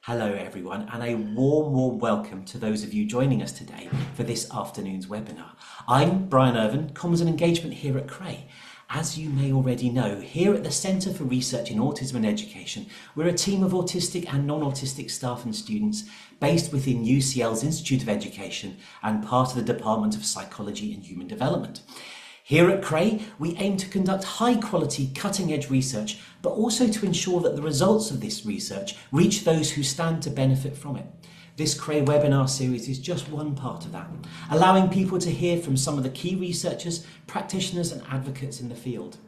Hello everyone, and a warm welcome to those of you joining us today for this afternoon's webinar. I'm Brian Irvin, Comms and Engagement here at Cray. As you may already know, here at the Centre for Research in Autism and Education, we're a team of autistic and non-autistic staff and students based within UCL's Institute of Education and part of the Department of Psychology and Human Development. Here at Cray, we aim to conduct high-quality, cutting-edge research, but also to ensure that the results of this research reach those who stand to benefit from it. This Cray webinar series is just one part of that, allowing people to hear from some of the key researchers, practitioners and advocates in the field.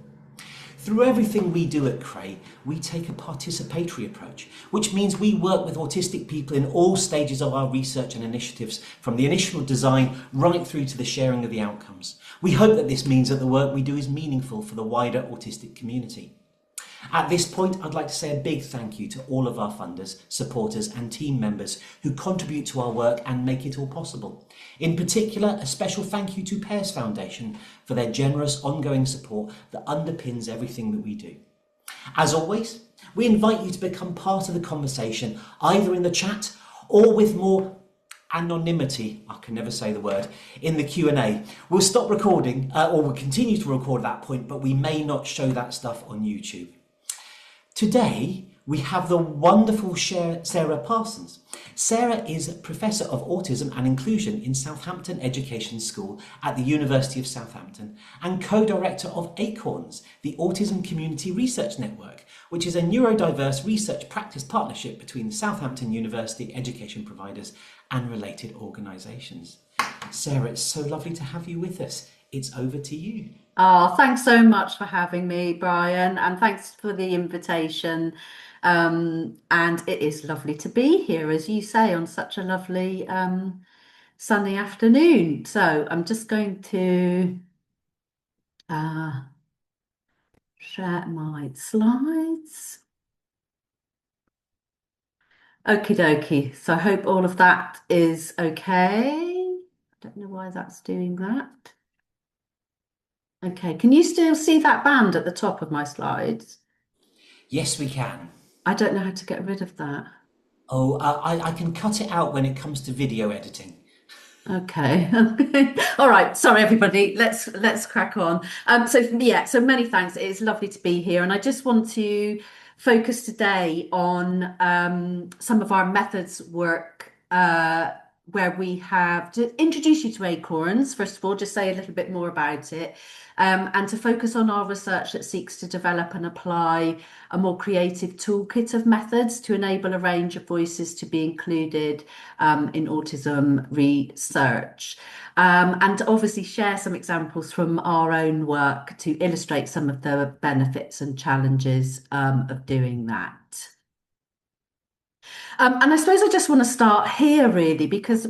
Through everything we do at Cray, we take a participatory approach, which means we work with autistic people in all stages of our research and initiatives, from the initial design right through to the sharing of the outcomes. We hope that this means that the work we do is meaningful for the wider autistic community. At this point, I'd like to say a big thank you to all of our funders, supporters and team members who contribute to our work and make it all possible. In particular, a special thank you to Pears Foundation for their generous ongoing support that underpins everything that we do. As always, we invite you to become part of the conversation, either in the chat or with more anonymity, I can never say the word, in the Q&A. We'll stop recording, or we'll continue to record at that point, but we may not show that stuff on YouTube. Today, we have the wonderful Sarah Parsons. Sarah is Professor of Autism and Inclusion in Southampton Education School at the University of Southampton and co-director of ACoRNS, the Autism Community Research Network, which is a neurodiverse research practice partnership between Southampton University education providers and related organisations. Sarah, it's so lovely to have you with us. It's over to you. Oh, thanks so much for having me, Brian, and thanks for the invitation. And it is lovely to be here, as you say, on such a lovely sunny afternoon. So I'm just going to uh, share my slides. Okie dokie. So I hope all of that is okay. I don't know why that's doing that. Okay, can you still see that band at the top of my slides? Yes, we can. I don't know how to get rid of that. Oh, I can cut it out when it comes to video editing. Okay. All right. Sorry, everybody. Let's crack on. So many thanks. It's lovely to be here, and I just want to focus today on some of our methods work where we have to introduce you to ACoRNS, first of all, just say a little bit more about it, and to focus on our research that seeks to develop and apply a more creative toolkit of methods to enable a range of voices to be included in autism research. And obviously share some examples from our own work to illustrate some of the benefits and challenges of doing that. And I suppose I just want to start here really because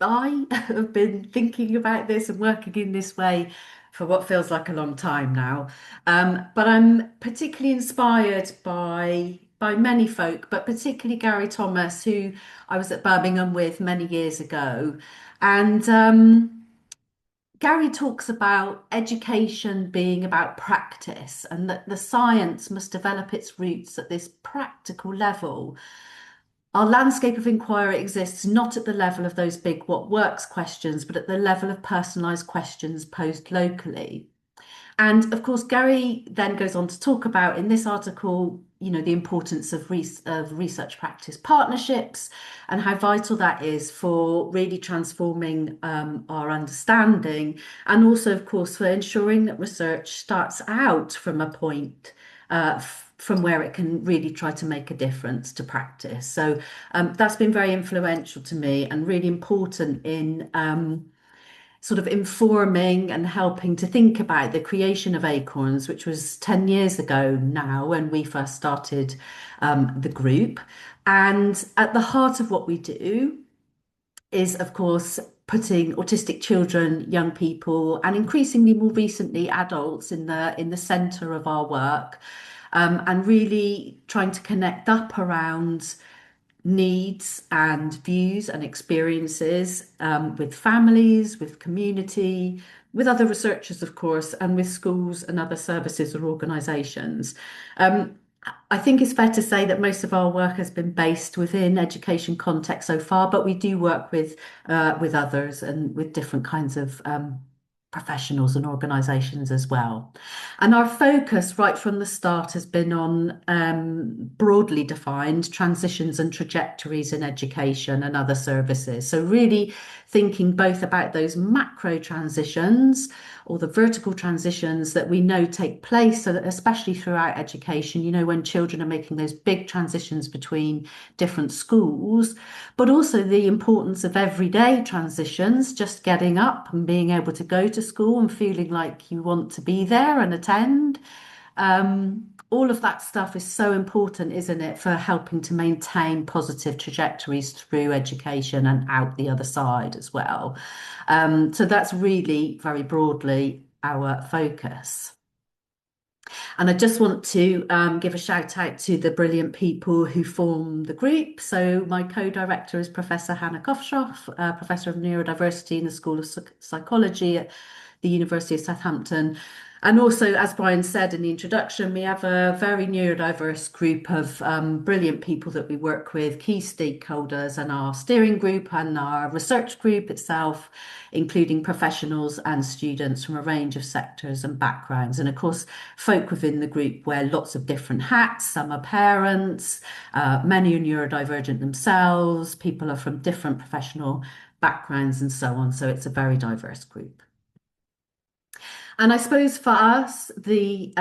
I have been thinking about this and working in this way for what feels like a long time now. But I'm particularly inspired by many folk, but particularly Gary Thomas, who I was at Birmingham with many years ago. And Gary talks about education being about practice and that the science must develop its roots at this practical level. Our landscape of inquiry exists not at the level of those big what works questions, but at the level of personalised questions posed locally. And of course, Gary then goes on to talk about in this article, the importance of research practice partnerships and how vital that is for really transforming our understanding. And also, of course, for ensuring that research starts out from a point from where it can really try to make a difference to practice. So that's been very influential to me and really important in sort of informing and helping to think about the creation of ACoRNS, which was 10 years ago now when we first started the group. And at the heart of what we do is, of course, putting autistic children, young people, and increasingly more recently adults in the centre of our work, and really trying to connect up around needs and views and experiences with families, with community, with other researchers, of course, and with schools and other services or organisations. I think it's fair to say that most of our work has been based within education context so far, but we do work with others and with different kinds of professionals and organisations as well. And our focus right from the start has been on broadly defined transitions and trajectories in education and other services. So really thinking both about those macro transitions or the vertical transitions that we know take place, so that especially throughout education, when children are making those big transitions between different schools, but also the importance of everyday transitions, just getting up and being able to go to school and feeling like you want to be there and attend. All of that stuff is so important, isn't it, for helping to maintain positive trajectories through education and out the other side as well. So that's really very broadly our focus. And I just want to give a shout out to the brilliant people who form the group. So my co-director is Professor Hannah Kofshoff, Professor of Neurodiversity in the School of Psychology at the University of Southampton. And also, as Brian said in the introduction, we have a very neurodiverse group of brilliant people that we work with, key stakeholders, and our steering group and our research group itself, including professionals and students from a range of sectors and backgrounds. And of course, folk within the group wear lots of different hats. Some are parents, many are neurodivergent themselves, people are from different professional backgrounds, and so on. So it's a very diverse group. And I suppose for us, the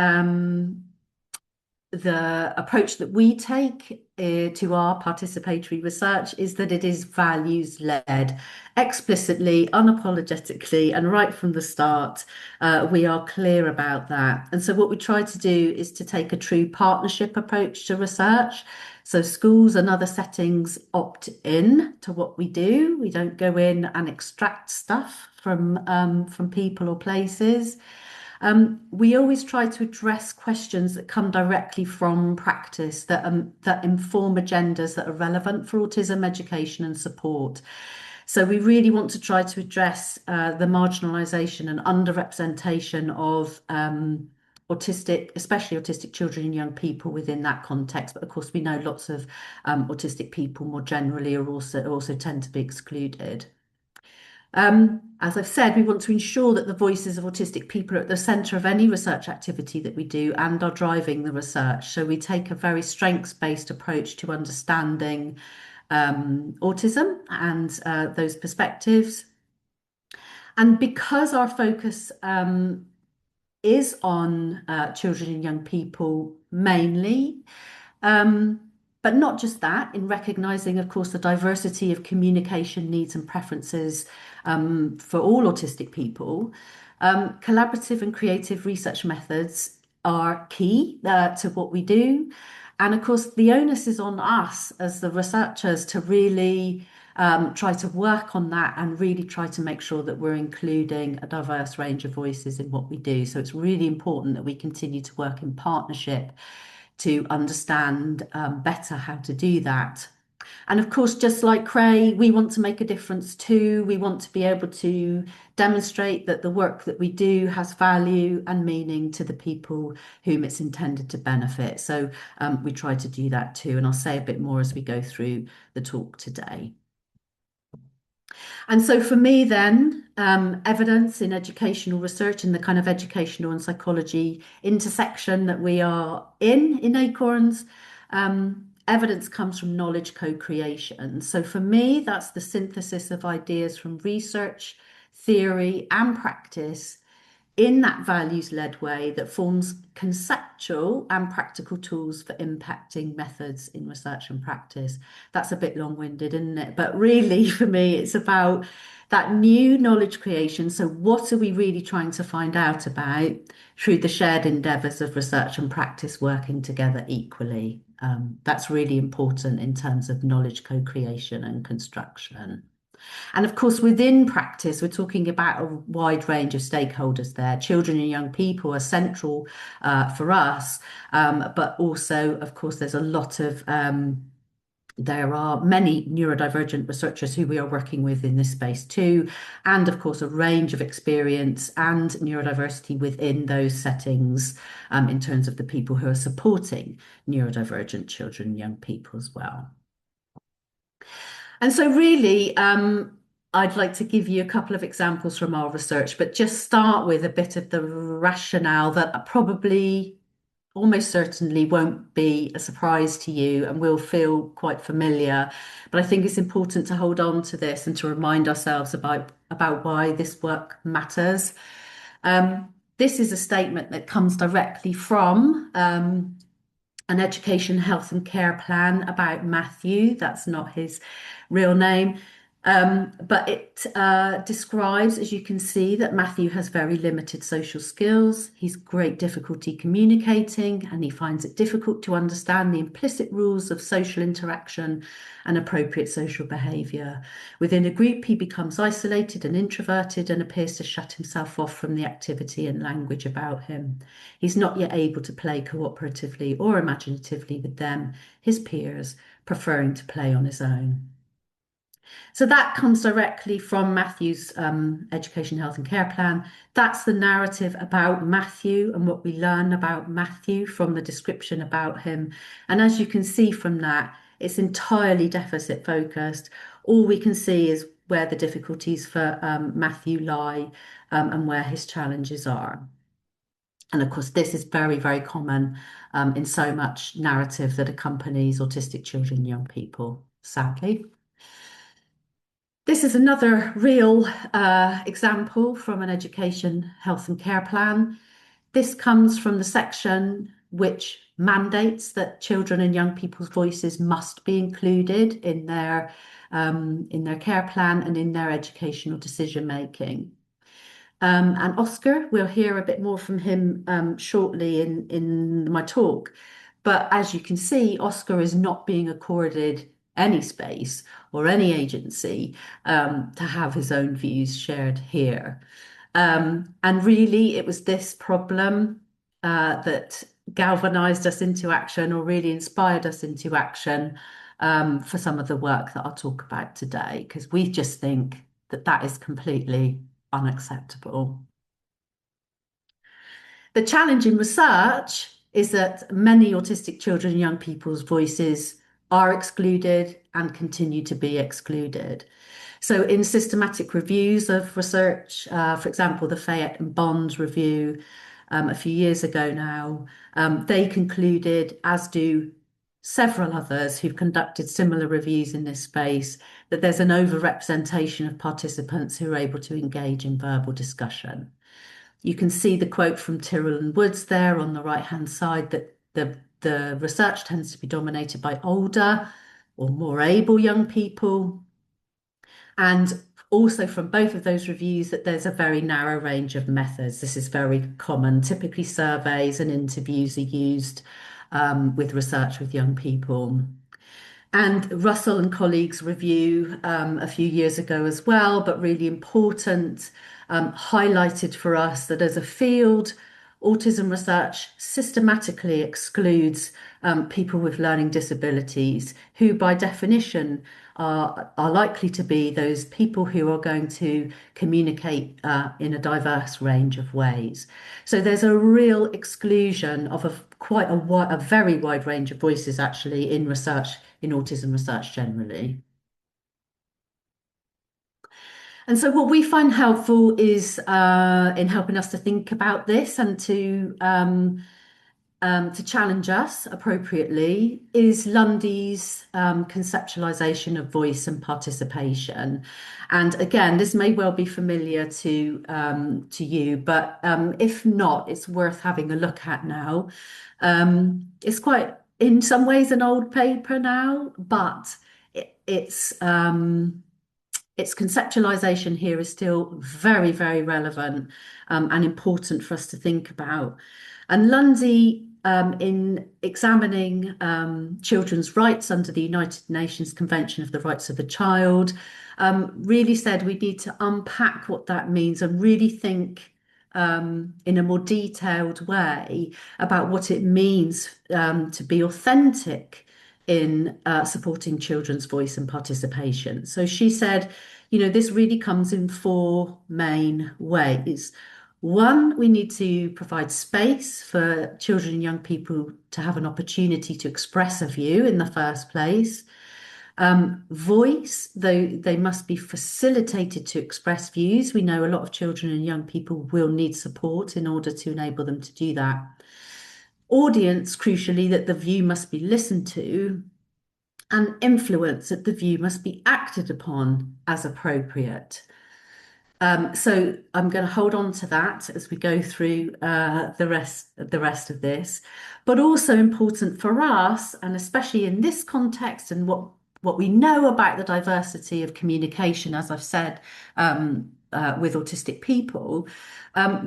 approach that we take to our participatory research is that it is values led, explicitly, unapologetically, and right from the start, we are clear about that. And so, what we try to do is to take a true partnership approach to research. So, schools and other settings opt in to what we do. We don't go in and extract stuff from people or places. We always try to address questions that come directly from practice that inform agendas that are relevant for autism education and support. So we really want to try to address the marginalisation and underrepresentation of autistic, especially autistic children and young people within that context. But of course, we know lots of autistic people more generally are also tend to be excluded. As I've said, we want to ensure that the voices of autistic people are at the centre of any research activity that we do and are driving the research. So we take a very strengths-based approach to understanding autism and those perspectives. And because our focus is on children and young people mainly, um, but not just that, in recognising, of course, the diversity of communication needs and preferences for all autistic people, collaborative and creative research methods are key to what we do. And of course, the onus is on us as the researchers to really try to work on that and really try to make sure that we're including a diverse range of voices in what we do. So it's really important that we continue to work in partnership to understand better how to do that. And of course, just like Cray, we want to make a difference too. We want to be able to demonstrate that the work that we do has value and meaning to the people whom it's intended to benefit. So we try to do that too. And I'll say a bit more as we go through the talk today. And so for me then, evidence in educational research and the kind of educational and psychology intersection that we are in ACoRNS, evidence comes from knowledge co-creation. So for me, that's the synthesis of ideas from research, theory, and practice in that values-led way that forms conceptual and practical tools for impacting methods in research and practice. That's a bit long-winded, isn't it? But really, for me, it's about that new knowledge creation. So what are we really trying to find out about through the shared endeavours of research and practice working together equally? That's really important in terms of knowledge co-creation and construction. And of course, within practice, we're talking about a wide range of stakeholders there. Children and young people are central for us, but also, of course, there's a lot of There are many neurodivergent researchers who we are working with in this space too, and of course, a range of experience and neurodiversity within those settings in terms of the people who are supporting neurodivergent children and young people as well. And so, really, I'd like to give you a couple of examples from our research, but just start with a bit of the rationale that probably almost certainly won't be a surprise to you and will feel quite familiar. But I think it's important to hold on to this and to remind ourselves about why this work matters. This is a statement that comes directly from an education, health and care plan about Matthew. That's not his real name. But it describes, as you can see, that Matthew has very limited social skills. He's great difficulty communicating, and he finds it difficult to understand the implicit rules of social interaction and appropriate social behaviour. Within a group, he becomes isolated and introverted and appears to shut himself off from the activity and language about him. He's not yet able to play cooperatively or imaginatively with them, his peers, preferring to play on his own. So that comes directly from Matthew's Education, Health and Care Plan. That's the narrative about Matthew and what we learn about Matthew from the description about him. And as you can see from that, it's entirely deficit focused. All we can see is where the difficulties for Matthew lie and where his challenges are. And of course, this is very, very common in so much narrative that accompanies autistic children and young people, sadly. This is another real example from an education, health and care plan. This comes from the section which mandates that children and young people's voices must be included in their care plan and in their educational decision making. And Oscar, we'll hear a bit more from him shortly in my talk. But as you can see, Oscar is not being accorded any space or any agency to have his own views shared here. And really, it was this problem that galvanized us into action or really inspired us into action for some of the work that I'll talk about today, because we just think that that is completely unacceptable. The challenge in research is that many autistic children and young people's voices are excluded and continue to be excluded. So in systematic reviews of research, for example, the Fayette and Bond review a few years ago now, they concluded, as do several others who've conducted similar reviews in this space, that there's an overrepresentation of participants who are able to engage in verbal discussion. You can see the quote from Tyrrell and Woods there on the right-hand side, that the research tends to be dominated by older or more able young people. And also from both of those reviews that there's a very narrow range of methods. This is very common. Typically surveys and interviews are used with research with young people. And Russell and colleagues review a few years ago as well, but really important, highlighted for us that as a field, autism research systematically excludes people with learning disabilities, who by definition are likely to be those people who are going to communicate in a diverse range of ways. So there's a real exclusion of a very wide range of voices actually in research, in autism research generally. And so what we find helpful is in helping us to think about this and to challenge us appropriately is Lundy's conceptualization of voice and participation. And again, this may well be familiar to you, but if not, it's worth having a look at now. It's quite, in some ways, an old paper now, but its conceptualization here is still very, very relevant and important for us to think about. And Lundy, in examining children's rights under the United Nations Convention of the Rights of the Child, really said we need to unpack what that means and really think in a more detailed way about what it means to be authentic in supporting children's voice and participation. So she said, this really comes in four main ways. One, we need to provide space for children and young people to have an opportunity to express a view in the first place. Voice, though they must be facilitated to express views. We know a lot of children and young people will need support in order to enable them to do that. Audience, crucially, that the view must be listened to, and influence, that the view must be acted upon as appropriate. So I'm going to hold on to that as we go through the rest of this. But also important for us, and especially in this context, and what we know about the diversity of communication, as I've said, with autistic people,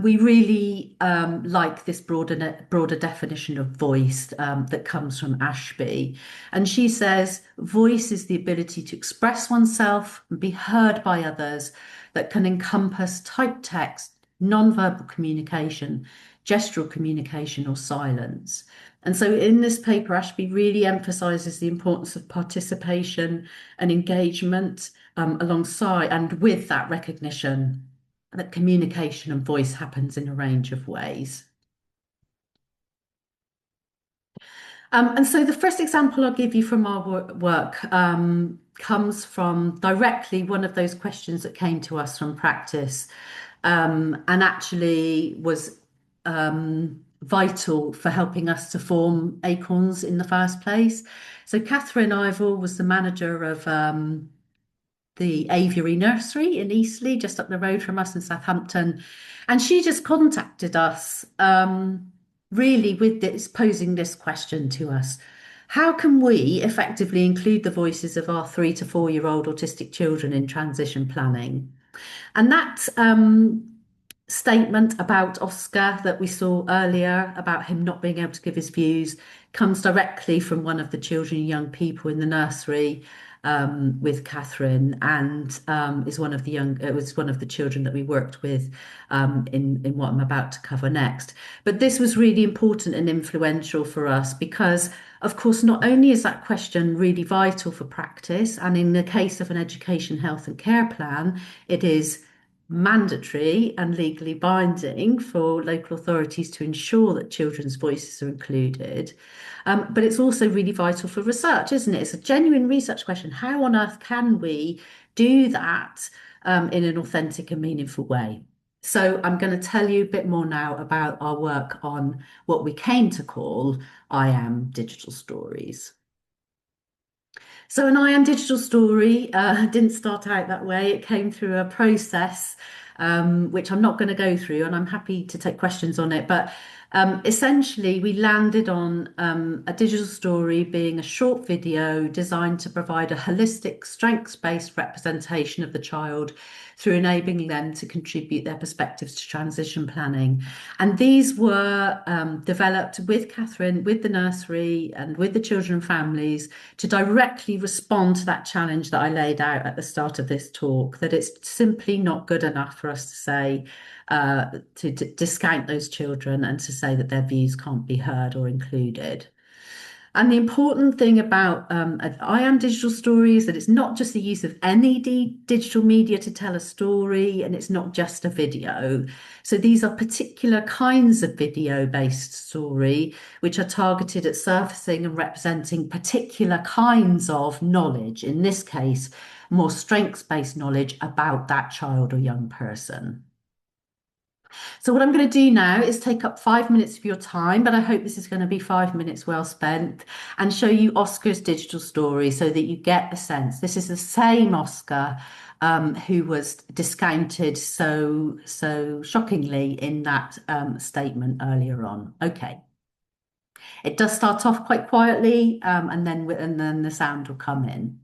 we really like this broader definition of voice that comes from Ashby. And she says, voice is the ability to express oneself and be heard by others, that can encompass typed text, non-verbal communication, gestural communication, or silence. And so in this paper, Ashby really emphasises the importance of participation and engagement alongside and with that recognition that communication and voice happens in a range of ways. And so the first example I'll give you from our work comes from directly one of those questions that came to us from practice, and actually was vital for helping us to form ACoRNS in the first place. So Catherine Ivor was the manager of the Aviary Nursery in Eastleigh, just up the road from us in Southampton. And she just contacted us really with this, posing this question to us. How can we effectively include the voices of our 3 to 4 year old autistic children in transition planning? And that statement about Oscar that we saw earlier, about him not being able to give his views, comes directly from one of the children and young people in the nursery with Catherine, and is one of the it was one of the children that we worked with in what I'm about to cover next. But this was really important and influential for us because, of course, not only is that question really vital for practice, and in the case of an education, health and care plan, it is mandatory and legally binding for local authorities to ensure that children's voices are included. But it's also really vital for research, isn't it? It's a genuine research question. How on earth can we do that in an authentic and meaningful way? So I'm going to tell you a bit more now about our work on what we came to call I Am Digital Stories. So an I Am Digital story didn't start out that way. It came through a process, which I'm not going to go through, and I'm happy to take questions on it. But essentially, we landed on a digital story being a short video designed to provide a holistic, strengths-based representation of the child through enabling them to contribute their perspectives to transition planning. And these were developed with Catherine, with the nursery, and with the children and families to directly respond to that challenge that I laid out at the start of this talk, that it's simply not good enough for us to say, to discount those children and to say that their views can't be heard or included. And the important thing about I Am Digital Story is that it's not just the use of any digital media to tell a story, and it's not just a video. So these are particular kinds of video-based story, which are targeted at surfacing and representing particular kinds of knowledge, in this case, more strengths-based knowledge about that child or young person. So what I'm going to do now is take up 5 minutes of your time, but I hope this is going to be 5 minutes well spent, and show you Oscar's digital story so that you get a sense. This is the same Oscar who was discounted so shockingly in that statement earlier on. Okay. It does start off quite quietly, and then the sound will come in.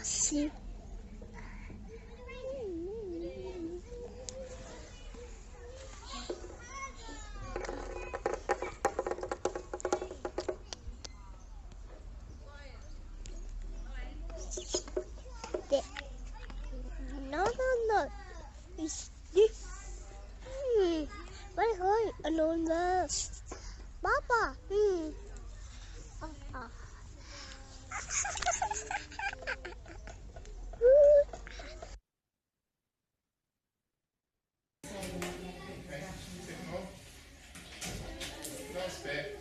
See. No. It's this. Wait, anonymous. Papa. Last bit.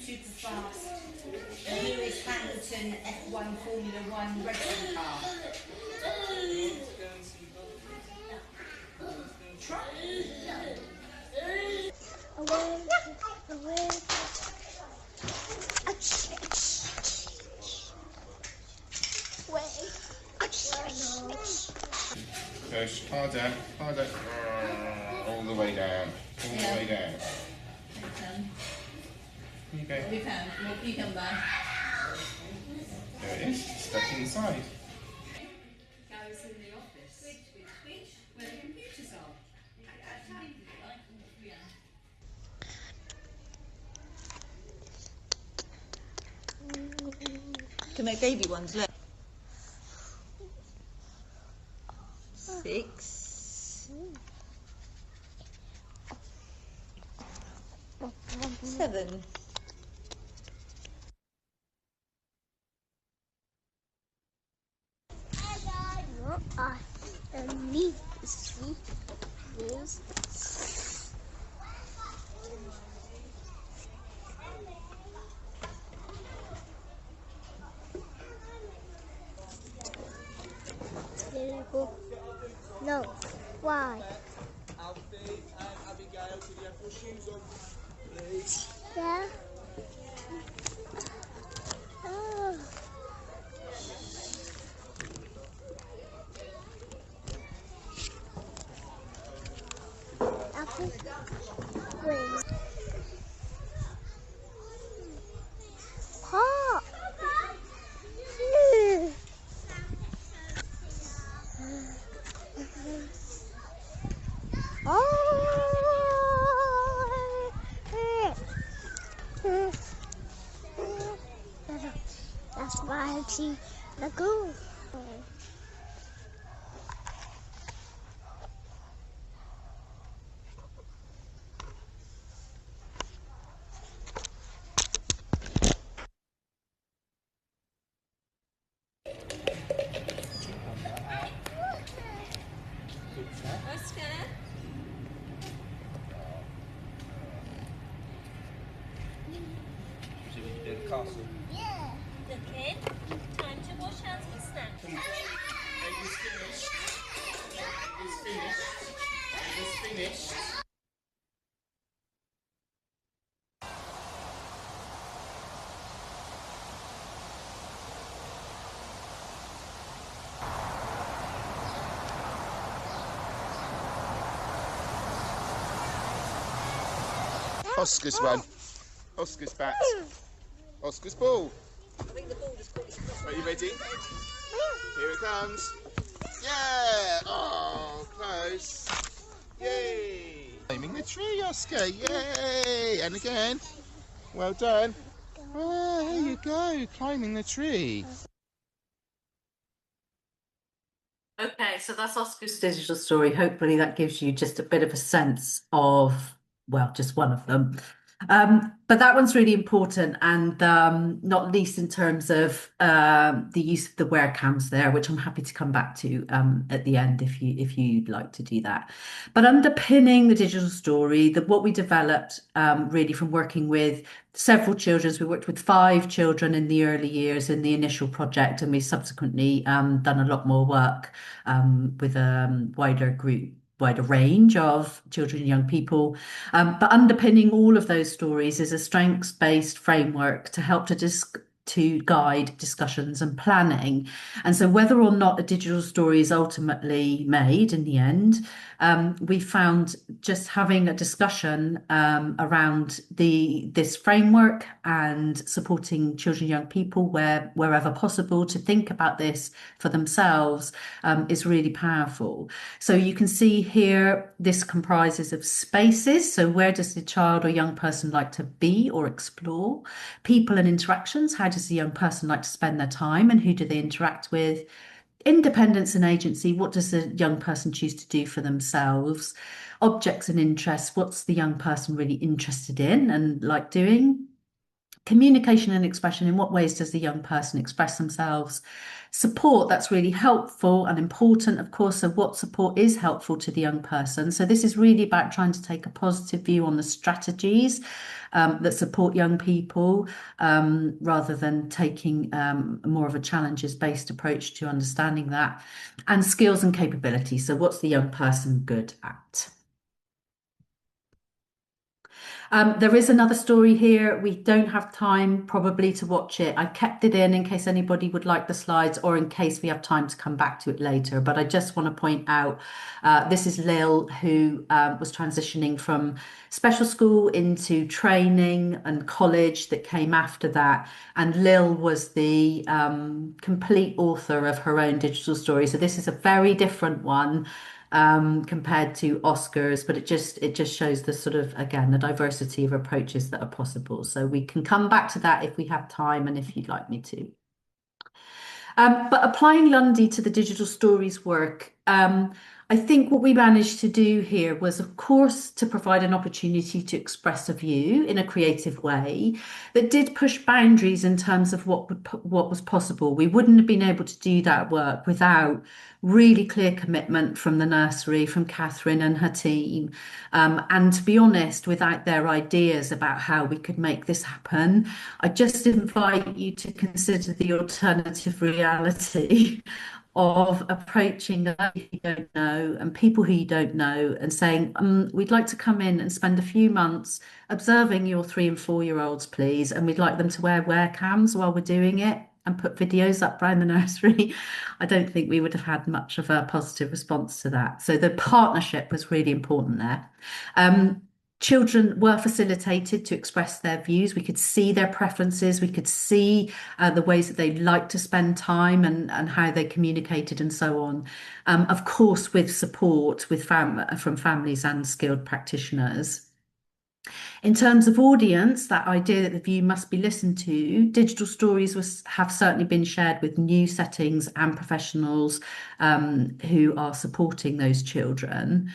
Super fast. Lewis Hamilton F1 Formula One racing car. Push harder. All the way down. All the way down. Here you go. We found more cucumber. There it is. Stuck inside. Goes in the office. Where the computers are. Can make baby ones, look. 6, 7. Need to see this. No. Why? Alfie and Abigail, could you have your shoes on, please? Yeah. Oh. Apple. Green. Pop. That's why I see the goal. Castle. Yeah. Looking. Time to wash hands with snacks. It's finished. It's finished. It's finished. Oscar's one. Oscar's bat. Oscar's ball. Are you ready? Here it comes. Yeah! Oh, close. Yay! Climbing the tree, Oscar. Yay! And again. Well done. Oh, there you go. Climbing the tree. Okay, so that's Oscar's digital story. Hopefully that gives you just a bit of a sense of, well, just one of them. But that one's really important, and not least in terms of the use of the wear cams there, which I'm happy to come back to at the end if you'd like to do that. But underpinning the digital story, what we developed really from working with several children, we worked with 5 children in the early years in the initial project, and we subsequently done a lot more work with a wider range of children and young people. But underpinning all of those stories is a strengths-based framework to help to guide discussions and planning. And so whether or not a digital story is ultimately made in the end, we found just having a discussion around this framework and supporting children and young people wherever possible to think about this for themselves is really powerful. So you can see here, this comprises of spaces. So where does the child or young person like to be or explore? People and interactions. How does the young person like to spend their time and who do they interact with? Independence and agency. What does the young person choose to do for themselves? Objects and interests. What's the young person really interested in and like doing? Communication and expression. In what ways does the young person express themselves? Support, that's really helpful and important, of course. So what support is helpful to the young person? So this is really about trying to take a positive view on the strategies that support young people rather than taking more of a challenges-based approach to understanding that. And skills and capabilities. So what's the young person good at? There is another story here. We don't have time probably to watch it. I kept it in case anybody would like the slides or in case we have time to come back to it later. But I just want to point out, this is Lil, who was transitioning from special school into training and college that came after that. And Lil was the complete author of her own digital story. So this is a very different one compared to Oscar's, but it just shows the sort of, again, the diversity of approaches that are possible. So we can come back to that if we have time and if you'd like me to. But applying Lundy to the digital stories work, I think what we managed to do here was, of course, to provide an opportunity to express a view in a creative way that did push boundaries in terms of what was possible. We wouldn't have been able to do that work without really clear commitment from the nursery, from Catherine and her team. And to be honest, without their ideas about how we could make this happen, I just invite you to consider the alternative reality of approaching those you don't know and people who you don't know and saying, we'd like to come in and spend a few months observing your 3 and 4-year-olds, please, and we'd like them to wear cams while we're doing it and put videos up around the nursery. I don't think we would have had much of a positive response to that. So the partnership was really important there. Children were facilitated to express their views. We could see their preferences. We could see the ways that they like to spend time and how they communicated and so on. Of course, with support from families and skilled practitioners. In terms of audience, that idea that the view must be listened to, digital stories have certainly been shared with new settings and professionals who are supporting those children.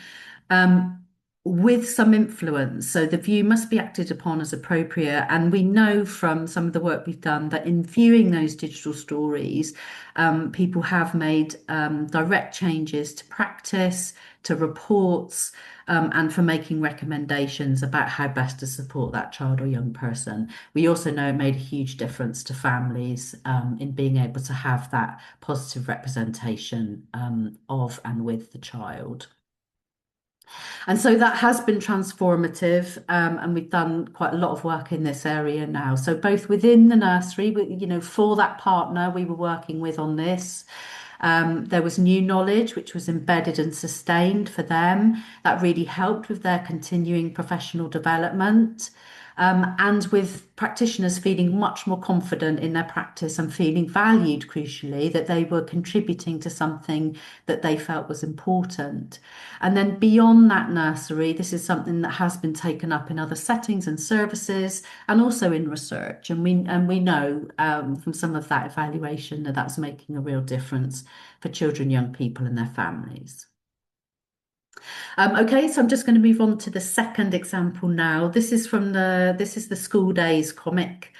With some influence. So the view must be acted upon as appropriate. And we know from some of the work we've done that in viewing those digital stories, people have made direct changes to practice, to reports, and for making recommendations about how best to support that child or young person. We also know it made a huge difference to families in being able to have that positive representation of and with the child. And so that has been transformative, and we've done quite a lot of work in this area now. So both within the nursery, for that partner we were working with on this, there was new knowledge which was embedded and sustained for them. That really helped with their continuing professional development. and with practitioners feeling much more confident in their practice and feeling valued, crucially, that they were contributing to something that they felt was important. And then beyond that nursery, this is something that has been taken up in other settings and services and also in research. And we know from some of that evaluation that that's making a real difference for children, young people and their families. Okay, so I'm just going to move on to the second example now. This is the School Days comic,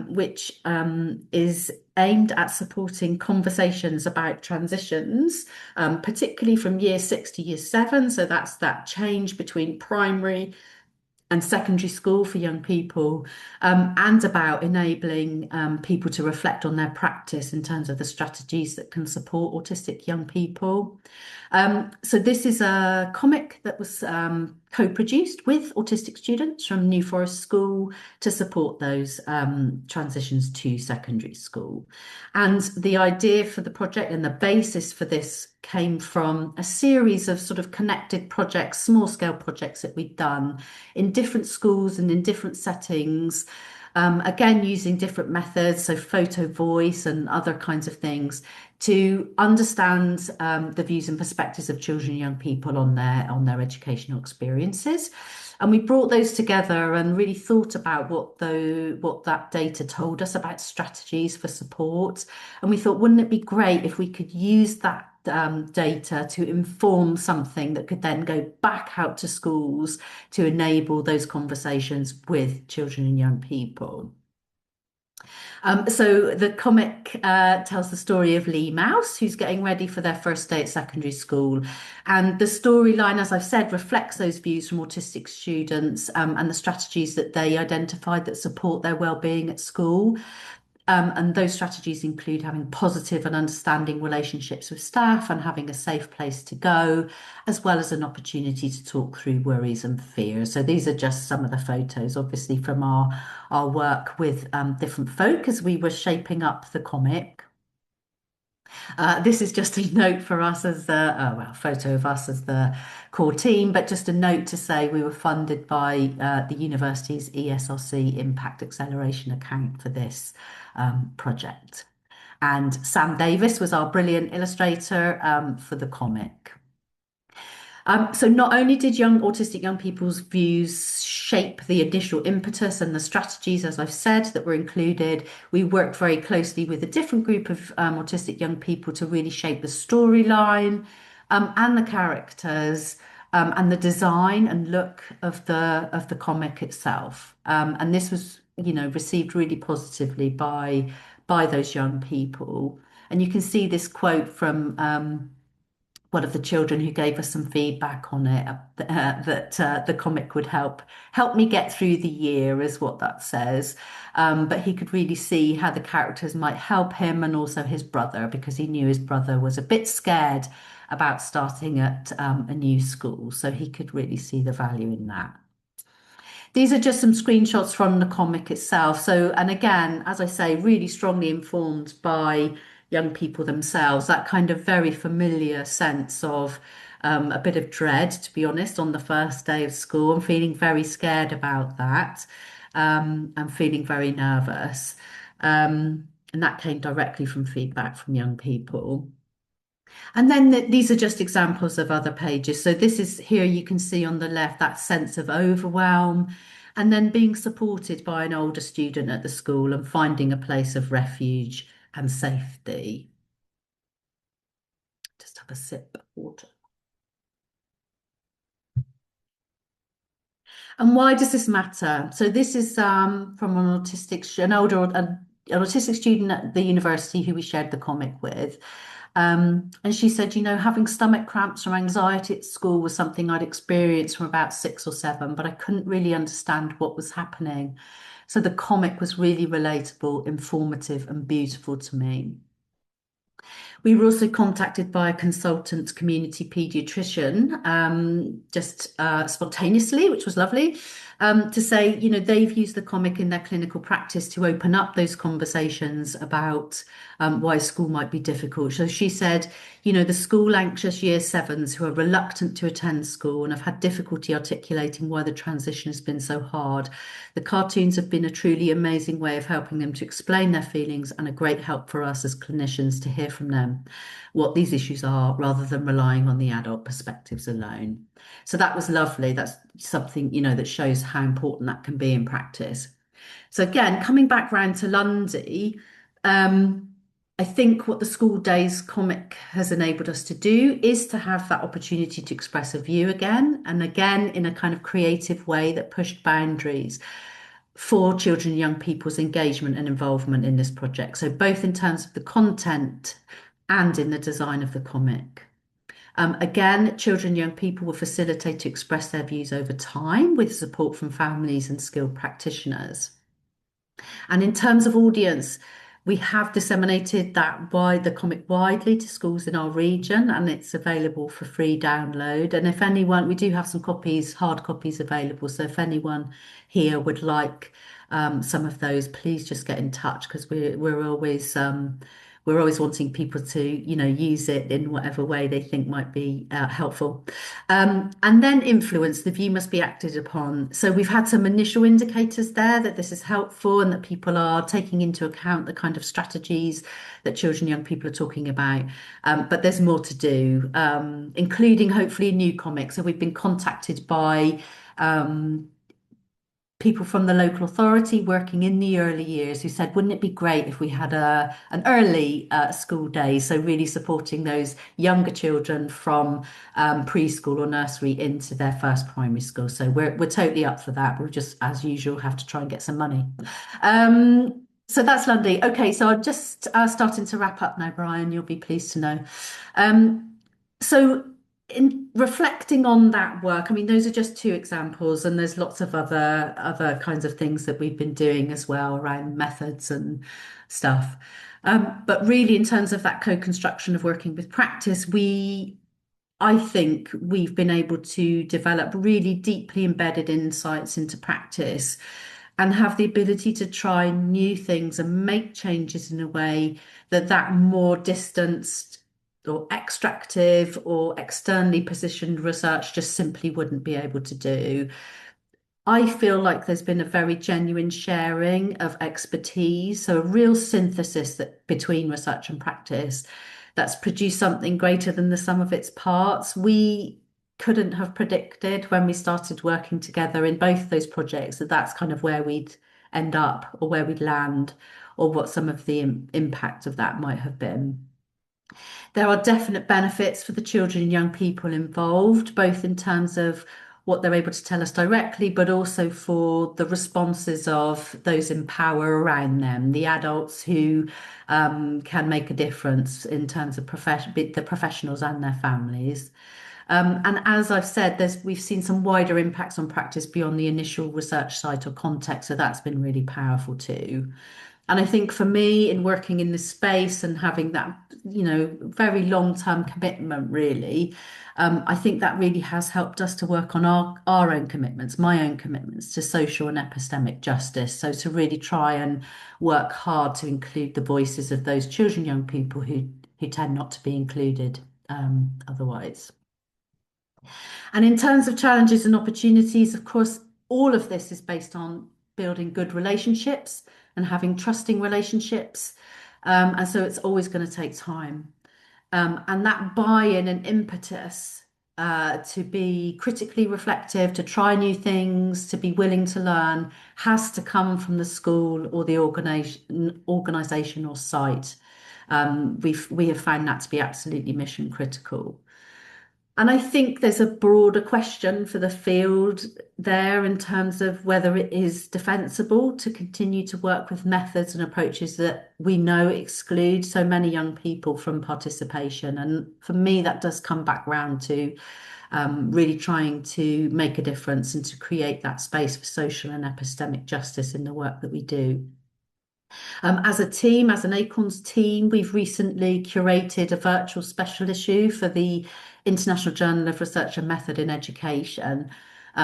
which is aimed at supporting conversations about transitions, particularly from year 6 to year 7. So that's that change between primary and secondary school for young people, and about enabling people to reflect on their practice in terms of the strategies that can support autistic young people. So this is a comic that was co-produced with autistic students from New Forest School to support those transitions to secondary school. And the idea for the project and the basis for this came from a series of sort of connected projects, small scale projects that we'd done in different schools and in different settings. Again, using different methods, so photo voice and other kinds of things, to understand the views and perspectives of children and young people on their educational experiences. And we brought those together and really thought about what that data told us about strategies for support. And we thought, wouldn't it be great if we could use that data to inform something that could then go back out to schools to enable those conversations with children and young people. So the comic tells the story of Lee Mouse, who's getting ready for their first day at secondary school. And the storyline, as I've said, reflects those views from autistic students and the strategies that they identified that support their well-being at school. And those strategies include having positive and understanding relationships with staff and having a safe place to go, as well as an opportunity to talk through worries and fears. So these are just some of the photos, obviously, from our work with different folk as we were shaping up the comic. This is just a note for us as a photo of us as the core team, but just a note to say we were funded by the university's ESRC Impact Acceleration account for this project. And Sam Davis was our brilliant illustrator for the comic. So not only did autistic young people's views shape the initial impetus and the strategies, as I've said, that were included, we worked very closely with a different group of autistic young people to really shape the storyline and the characters and the design and look of the comic itself. And this was, received really positively by those young people. And you can see this quote from one of the children who gave us some feedback on it, that the comic would help me get through the year, is what that says. But he could really see how the characters might help him and also his brother, because he knew his brother was a bit scared about starting at a new school. So he could really see the value in that. These are just some screenshots from the comic itself. So, and again, as I say, really strongly informed by young people themselves, that kind of very familiar sense of a bit of dread, to be honest, on the first day of school. I'm feeling very scared about that. I'm feeling very nervous. And that came directly from feedback from young people. And then these are just examples of other pages. So this is here, you can see on the left that sense of overwhelm, and then being supported by an older student at the school and finding a place of refuge and safety. Just have a sip of water. And why does this matter? So this is from an autistic student at the university who we shared the comic with. And she said, having stomach cramps from anxiety at school was something I'd experienced from about 6 or 7, but I couldn't really understand what was happening. So the comic was really relatable, informative, and beautiful to me. We were also contacted by a consultant community paediatrician, just spontaneously, which was lovely, to say, they've used the comic in their clinical practice to open up those conversations about why school might be difficult. So she said, the school anxious year sevens who are reluctant to attend school and have had difficulty articulating why the transition has been so hard. The cartoons have been a truly amazing way of helping them to explain their feelings and a great help for us as clinicians to hear from them what these issues are rather than relying on the adult perspectives alone. So that was lovely. That's something, that shows how important that can be in practice. So again, coming back round to Lundy, I think what the school days comic has enabled us to do is to have that opportunity to express a view again, and again in a kind of creative way that pushed boundaries for children and young people's engagement and involvement in this project. So both in terms of the content and in the design of the comic. Again, children and young people were facilitated to express their views over time with support from families and skilled practitioners. And in terms of audience, we have disseminated the comic widely to schools in our region, and it's available for free download. And if anyone, we do have some copies, hard copies available. So if anyone here would like some of those, please just get in touch, because we're always wanting people to, use it in whatever way they think might be helpful. And then influence, the view must be acted upon. So we've had some initial indicators there that this is helpful and that people are taking into account the kind of strategies that children and young people are talking about. But there's more to do, including hopefully new comics. So we've been contacted by people from the local authority working in the early years who said, wouldn't it be great if we had an early school day? So really supporting those younger children from preschool or nursery into their first primary school. So we're totally up for that. We'll just, as usual, have to try and get some money. So that's Lundy. Okay, so I'm just starting to wrap up now, Brian. You'll be pleased to know. So in reflecting on that work, I mean, those are just two examples, and there's lots of other kinds of things that we've been doing as well around methods and stuff. But really, in terms of that co-construction of working with practice, I think we've been able to develop really deeply embedded insights into practice and have the ability to try new things and make changes in a way that more distanced or extractive or externally positioned research just simply wouldn't be able to do. I feel like there's been a very genuine sharing of expertise, so a real synthesis between research and practice that's produced something greater than the sum of its parts. We couldn't have predicted when we started working together in both those projects that that's kind of where we'd end up or where we'd land or what some of the impact of that might have been. There are definite benefits for the children and young people involved, both in terms of what they're able to tell us directly, but also for the responses of those in power around them, the adults who can make a difference in terms of the professionals and their families. And as I've said, we've seen some wider impacts on practice beyond the initial research site or context, so that's been really powerful too. And I think for me, in working in this space and having that, very long-term commitment, really, I think that really has helped us to work on our own commitments, my own commitments to social and epistemic justice. So to really try and work hard to include the voices of those children, young people who tend not to be included otherwise. And in terms of challenges and opportunities, of course, all of this is based on building good relationships and having trusting relationships. And so it's always going to take time. And that buy-in and impetus to be critically reflective, to try new things, to be willing to learn, has to come from the school or the organisation or site. We have found that to be absolutely mission critical. And I think there's a broader question for the field there in terms of whether it is defensible to continue to work with methods and approaches that we know exclude so many young people from participation. And for me, that does come back round to really trying to make a difference and to create that space for social and epistemic justice in the work that we do. As a team, as an ACoRNS team, we've recently curated a virtual special issue for the International Journal of Research and Method in Education,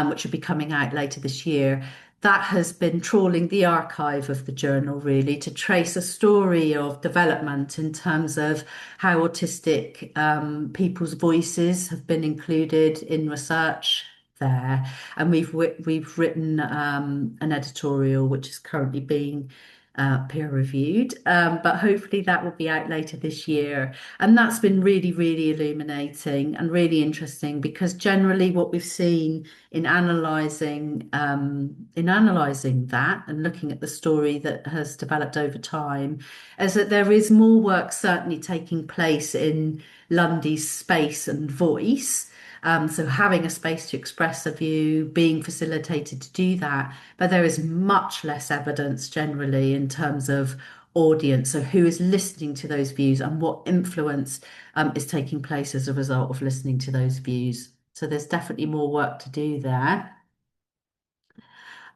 which will be coming out later this year. that has been trawling the archive of the journal really to trace a story of development in terms of how autistic people's voices have been included in research there. And we've written an editorial which is currently being peer reviewed, but hopefully that will be out later this year. And that's been really, really illuminating and really interesting, because generally what we've seen in analysing that and looking at the story that has developed over time is that there is more work certainly taking place in Lundy's space and voice. So having a space to express a view, being facilitated to do that, but there is much less evidence generally in terms of audience, so who is listening to those views and what influence is taking place as a result of listening to those views. So there's definitely more work to do there.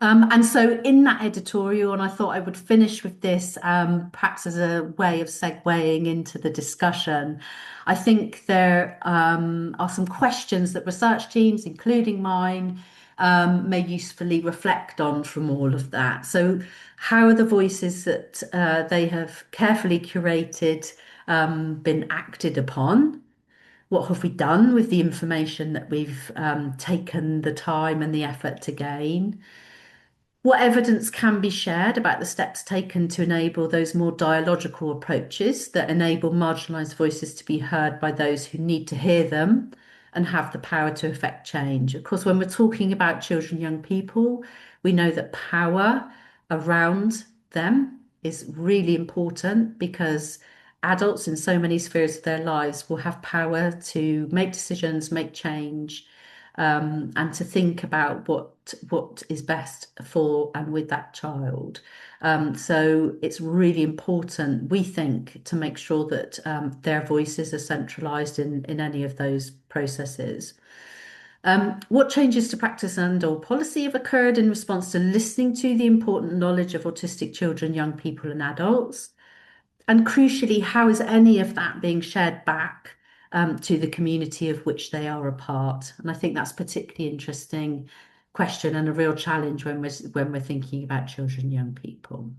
And so in that editorial, and I thought I would finish with this, perhaps as a way of segueing into the discussion, I think there are some questions that research teams, including mine, may usefully reflect on from all of that. So how are the voices that they have carefully curated been acted upon? What have we done with the information that we've taken the time and the effort to gain? What evidence can be shared about the steps taken to enable those more dialogical approaches that enable marginalised voices to be heard by those who need to hear them and have the power to effect change? Of course, when we're talking about children, young people, we know that power around them is really important, because adults in so many spheres of their lives will have power to make decisions, make change, and to think about what is best for and with that child. So it's really important, we think, to make sure that their voices are centralised in any of those processes. What changes to practice and/or policy have occurred in response to listening to the important knowledge of autistic children, young people and adults? And crucially, how is any of that being shared back to the community of which they are a part? And I think that's a particularly interesting question and a real challenge when we're thinking about children, young people.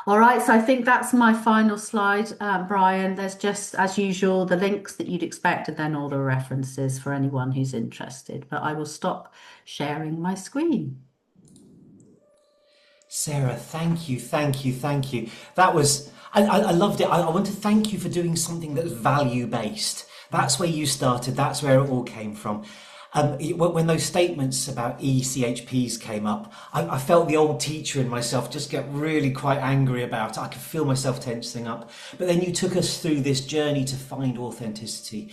All right, so I think that's my final slide, Brian. There's just, as usual, the links that you'd expect, and then all the references for anyone who's interested. But I will stop sharing my screen. Sarah, thank you. That was, I loved it. I want to thank you for doing something that's value-based. That's where you started. That's where it all came from. When those statements about ECHPs came up, I felt the old teacher in myself just get really quite angry about it. I could feel myself tensing up. But then you took us through this journey to find authenticity.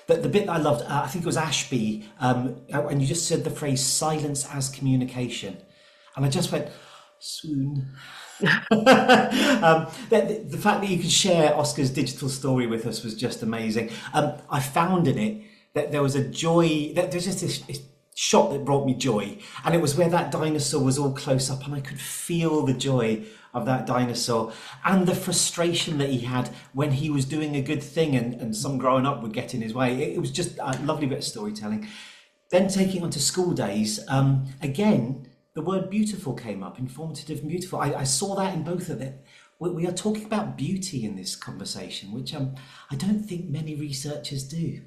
But the bit that I loved, I think it was Ashby, and you just said the phrase silence as communication. And I just went, swoon. The fact that you could share Oscar's digital story with us was just amazing. I found in it that there was a joy, that there's just this shot that brought me joy, and it was where that dinosaur was all close up, and I could feel the joy of that dinosaur and the frustration that he had when he was doing a good thing and some growing up would get in his way. It was just a lovely bit of storytelling. Then taking on to school days, again, the word beautiful came up, informative and beautiful. I saw that in both of it. We are talking about beauty in this conversation, which I don't think many researchers do.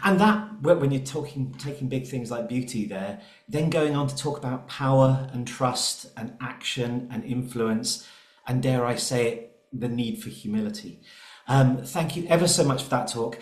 And that, when you're taking big things like beauty there, then going on to talk about power and trust and action and influence, and dare I say it, the need for humility. Thank you ever so much for that talk.